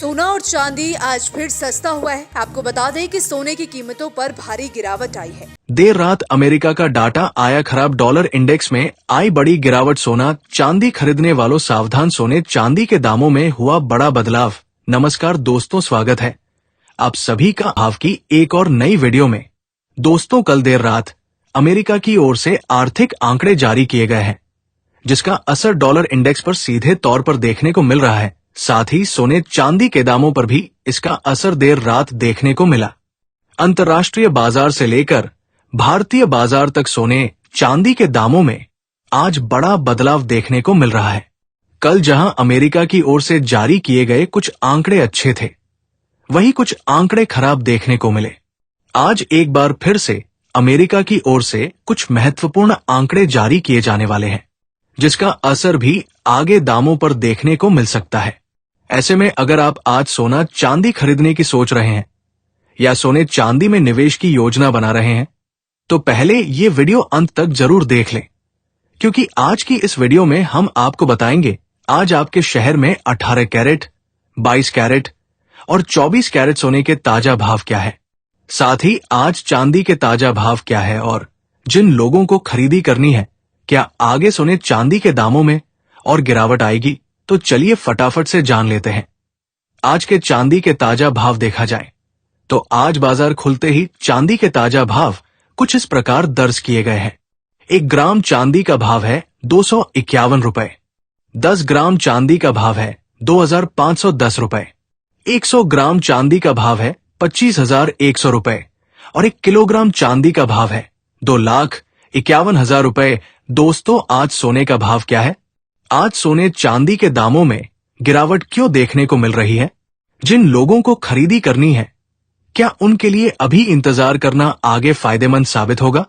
सोना और चांदी आज फिर सस्ता हुआ है। आपको बता दें कि सोने की कीमतों पर भारी गिरावट आई है। देर रात अमेरिका का डाटा आया खराब, डॉलर इंडेक्स में आई बड़ी गिरावट, सोना चांदी खरीदने वालों सावधान, सोने चांदी के दामों में हुआ बड़ा बदलाव। नमस्कार दोस्तों, स्वागत है आप सभी का भाव की एक और नई वीडियो में। दोस्तों, कल देर रात अमेरिका की ओर से आर्थिक आंकड़े जारी किए गए हैं, जिसका असर डॉलर इंडेक्स पर सीधे तौर पर देखने को मिल रहा है। साथ ही सोने चांदी के दामों पर भी इसका असर देर रात देखने को मिला। अंतर्राष्ट्रीय बाजार से लेकर भारतीय बाजार तक सोने चांदी के दामों में आज बड़ा बदलाव देखने को मिल रहा है। कल जहां अमेरिका की ओर से जारी किए गए कुछ आंकड़े अच्छे थे, वहीं कुछ आंकड़े खराब देखने को मिले। आज एक बार फिर से अमेरिका की ओर से कुछ महत्वपूर्ण आंकड़े जारी किए जाने वाले हैं, जिसका असर भी आगे दामों पर देखने को मिल सकता है। ऐसे में अगर आप आज सोना चांदी खरीदने की सोच रहे हैं या सोने चांदी में निवेश की योजना बना रहे हैं, तो पहले ये वीडियो अंत तक जरूर देख लें, क्योंकि आज की इस वीडियो में हम आपको बताएंगे आज आपके शहर में 18 कैरेट, 22 कैरेट और 24 कैरेट सोने के ताजा भाव क्या है। साथ ही आज चांदी के ताजा भाव क्या है और जिन लोगों को खरीदी करनी है, क्या आगे सोने चांदी के दामों में और गिरावट आएगी। तो चलिए फटाफट से जान लेते हैं। आज के चांदी के ताजा भाव देखा जाए तो आज बाजार खुलते ही चांदी के ताजा भाव कुछ इस प्रकार दर्ज किए गए हैं। 1 ग्राम चांदी का भाव है 251 रुपए, 10 ग्राम चांदी का भाव है 2510 रुपए, 100 ग्राम चांदी का भाव है 25,100 रुपए और 1 किलोग्राम चांदी का भाव है 2,51,000 रुपए। दोस्तों, आज सोने का भाव क्या है? आज सोने चांदी के दामों में गिरावट क्यों देखने को मिल रही है? जिन लोगों को खरीदी करनी है, क्या उनके लिए अभी इंतजार करना आगे फायदेमंद साबित होगा?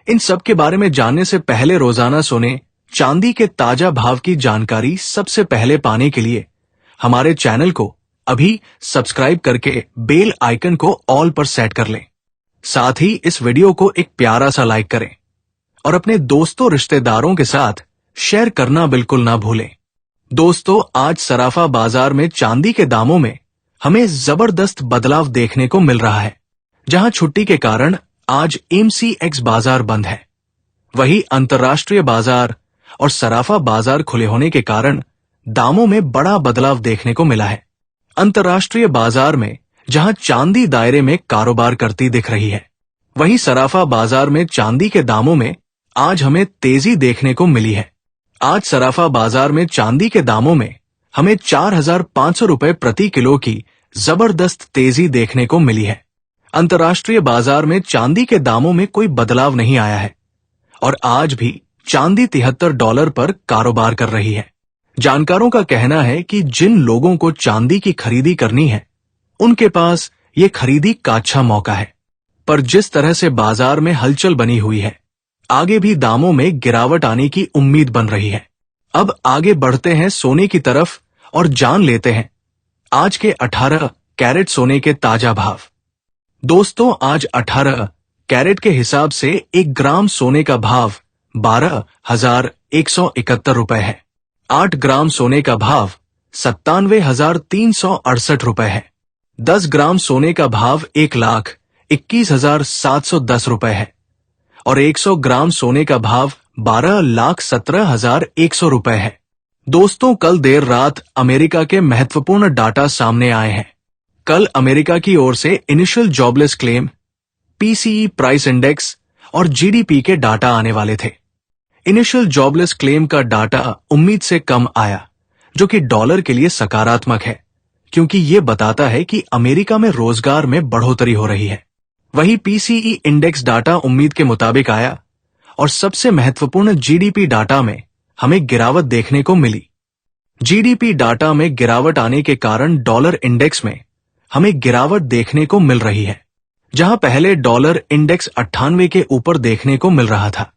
इन सब के बारे में जानने से पहले रोजाना सोने चांदी के ताजा भाव की जानकारी सबसे पहले पाने के लिए हमारे चैनल को अभी सब्सक्राइब करके बेल आइकन को ऑल पर सेट कर लें। साथ ही इस वीडियो को एक प्यारा सा लाइक करें और अपने दोस्तों रिश्तेदारों के साथ शेयर करना बिल्कुल ना भूलें। दोस्तों, आज सराफा बाजार में चांदी के दामों में हमें जबरदस्त बदलाव देखने को मिल रहा है। जहां छुट्टी के कारण आज MCX बाजार बंद है, वहीं अंतर्राष्ट्रीय बाजार और सराफा बाजार खुले होने के कारण दामों में बड़ा बदलाव देखने को मिला है। अंतर्राष्ट्रीय बाजार में जहां चांदी दायरे में कारोबार करती दिख रही है, वहीं सराफा बाजार में चांदी के दामों में आज हमें तेजी देखने को मिली है। आज सराफा बाजार में चांदी के दामों में हमें 4,500 रुपए प्रति किलो की जबरदस्त तेजी देखने को मिली है। अंतर्राष्ट्रीय बाजार में चांदी के दामों में कोई बदलाव नहीं आया है और आज भी चांदी $73 पर कारोबार कर रही है। जानकारों का कहना है कि जिन लोगों को चांदी की खरीदी करनी है, उनके पास ये खरीदी का अच्छा मौका है। पर जिस तरह से बाजार में हलचल बनी हुई है, आगे भी दामों में गिरावट आने की उम्मीद बन रही है। अब आगे बढ़ते हैं सोने की तरफ और जान लेते हैं आज के 18 कैरेट सोने के ताजा भाव। दोस्तों, आज 18 कैरेट के हिसाब से 1 ग्राम सोने का भाव 12,171 रुपए है। 8 ग्राम सोने का भाव 97,368 रुपए है। 10 ग्राम सोने का भाव 1,21,710 रुपए है और 100 ग्राम सोने का भाव 12,17,100 रुपए है। दोस्तों, कल देर रात अमेरिका के महत्वपूर्ण डाटा सामने आए हैं। कल अमेरिका की ओर से initial jobless claim, PCE price index और GDP के डाटा आने वाले थे। इनिशियल जॉबलेस क्लेम का डाटा उम्मीद से कम आया, जो कि डॉलर के लिए सकारात्मक है, क्योंकि ये बताता है कि अमेरिका में रोजगार में बढ़ोतरी हो रही है। वही PCE इंडेक्स डाटा उम्मीद के मुताबिक आया और सबसे महत्वपूर्ण GDP डाटा में हमें गिरावट देखने को मिली। GDP डाटा में गिरावट आने के कारण डॉलर इंडेक्स में हमें गिरावट देखने को मिल रही है। जहां पहले डॉलर इंडेक्स 98 के ऊपर देखने को मिल रहा था,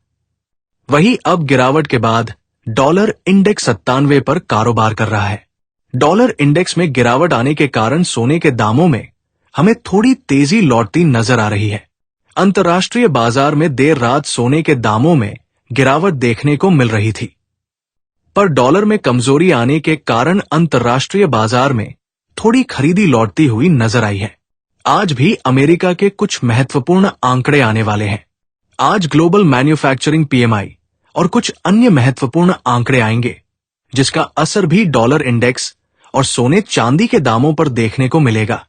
वही अब गिरावट के बाद डॉलर इंडेक्स 97 पर कारोबार कर रहा है। डॉलर इंडेक्स में गिरावट आने के कारण सोने के दामों में हमें थोड़ी तेजी लौटती नजर आ रही है। अंतर्राष्ट्रीय बाजार में देर रात सोने के दामों में गिरावट देखने को मिल रही थी, पर डॉलर में कमजोरी आने के कारण अंतर्राष्ट्रीय बाजार में थोड़ी खरीदी लौटती हुई नजर आई है। आज भी अमेरिका के कुछ महत्वपूर्ण आंकड़े आने वाले हैं। आज ग्लोबल मैन्युफैक्चरिंग PMI और कुछ अन्य महत्वपूर्ण आंकड़े आएंगे, जिसका असर भी डॉलर इंडेक्स और सोने चांदी के दामों पर देखने को मिलेगा।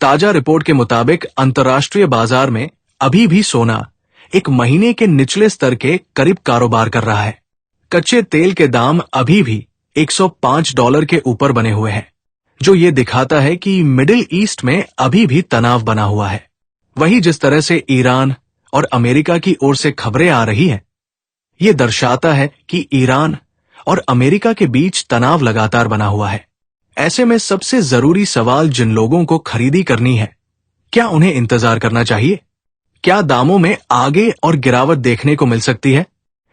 ताजा रिपोर्ट के मुताबिक अंतर्राष्ट्रीय बाजार में अभी भी सोना एक महीने के निचले स्तर के करीब कारोबार कर रहा है। कच्चे तेल के दाम अभी भी $105 के ऊपर बने हुए हैं, जो ये दिखाता है कि मिडिल ईस्ट में अभी भी तनाव बना हुआ है। वहीं जिस तरह से ईरान और अमेरिका की ओर से खबरें आ रही हैं, ये दर्शाता है कि ईरान और अमेरिका के बीच तनाव लगातार बना हुआ है। ऐसे में सबसे जरूरी सवाल जिन लोगों को खरीदी करनी है, क्या उन्हें इंतजार करना चाहिए? क्या दामों में आगे और गिरावट देखने को मिल सकती है?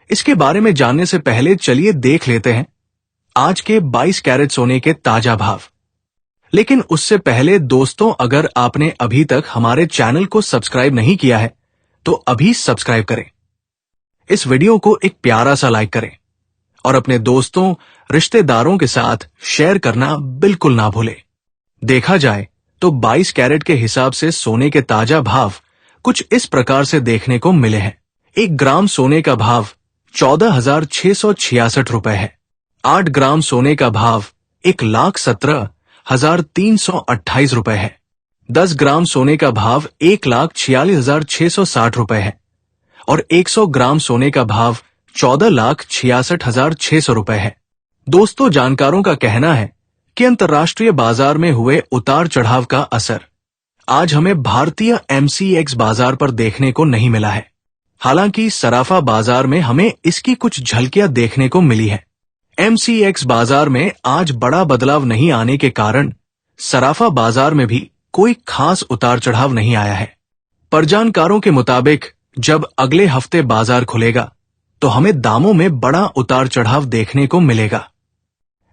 इसके बारे में जानने से पहले चलिए देख लेते हैं आज के 22 कैरेट सोने के ताजा भाव। लेकिन उससे पहले दोस्तों, अगर आपने अभी तक हमारे चैनल को सब्सक्राइब नहीं किया है तो अभी सब्सक्राइब करें। इस वीडियो को एक प्यारा सा लाइक करें और अपने दोस्तों, रिश्तेदारों के साथ शेयर करना बिल्कुल ना भूलें। देखा जाए तो 22 कैरेट के हिसाब से सोने के ताजा भाव कुछ इस प्रकार से देखने को मिले हैं। 1 ग्राम सोने का भाव 14,666 रुपए है। 8 ग्राम सोने का भाव 1,17,328 रुपए है। 10 ग्राम सोने का भाव 1,46,660 रुपए है और 100 ग्राम सोने का भाव 14,66,600 रुपए है। दोस्तों, जानकारों का कहना है कि अंतर्राष्ट्रीय बाजार में हुए उतार चढ़ाव का असर आज हमें भारतीय MCX बाजार पर देखने को नहीं मिला है। हालांकि सराफा बाजार में हमें इसकी कुछ झलकियां देखने को मिली है। MCX बाजार में आज बड़ा बदलाव नहीं आने के कारण सराफा बाजार में भी कोई खास उतार चढ़ाव नहीं आया है। पर जानकारों के मुताबिक जब अगले हफ्ते बाजार खुलेगा तो हमें दामों में बड़ा उतार चढ़ाव देखने को मिलेगा।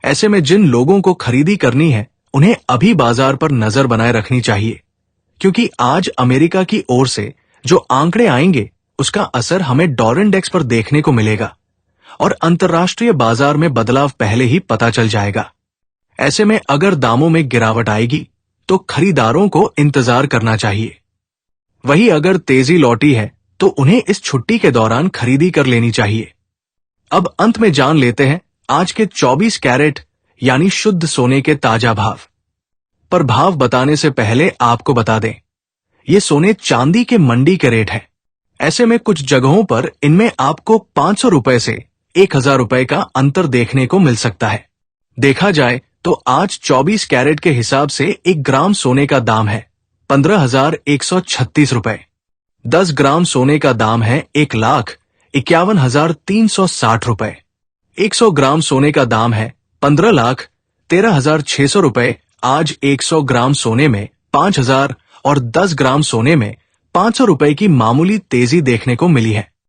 ऐसे में जिन लोगों को खरीदी करनी है, उन्हें अभी बाजार पर नजर बनाए रखनी चाहिए, क्योंकि आज अमेरिका की ओर से जो आंकड़े आएंगे उसका असर हमें डॉलर इंडेक्स पर देखने को मिलेगा और अंतर्राष्ट्रीय बाजार में बदलाव पहले ही पता चल जाएगा। ऐसे में अगर दामों में गिरावट आएगी तो खरीदारों को इंतजार करना चाहिए। वहीं अगर तेजी लौटी है तो उन्हें इस छुट्टी के दौरान खरीदी कर लेनी चाहिए। अब अंत में जान लेते हैं आज के 24 कैरेट यानी शुद्ध सोने के ताजा भाव। पर भाव बताने से पहले आपको बता दें, ये सोने चांदी के मंडी के रेट है। ऐसे में कुछ जगहों पर इनमें आपको 500 रुपए से 1,000 रुपए का अंतर देखने को मिल सकता है। देखा जाए तो आज 24 कैरेट के हिसाब से 1 ग्राम सोने का दाम है 15,136 रुपए। 10 ग्राम सोने का दाम है 1,51,360 रुपए। 100 ग्राम सोने का दाम है 15,13,600 रुपए। आज 100 ग्राम सोने में 5,000 और 10 ग्राम सोने में 500 रुपए की मामूली तेजी देखने को मिली है।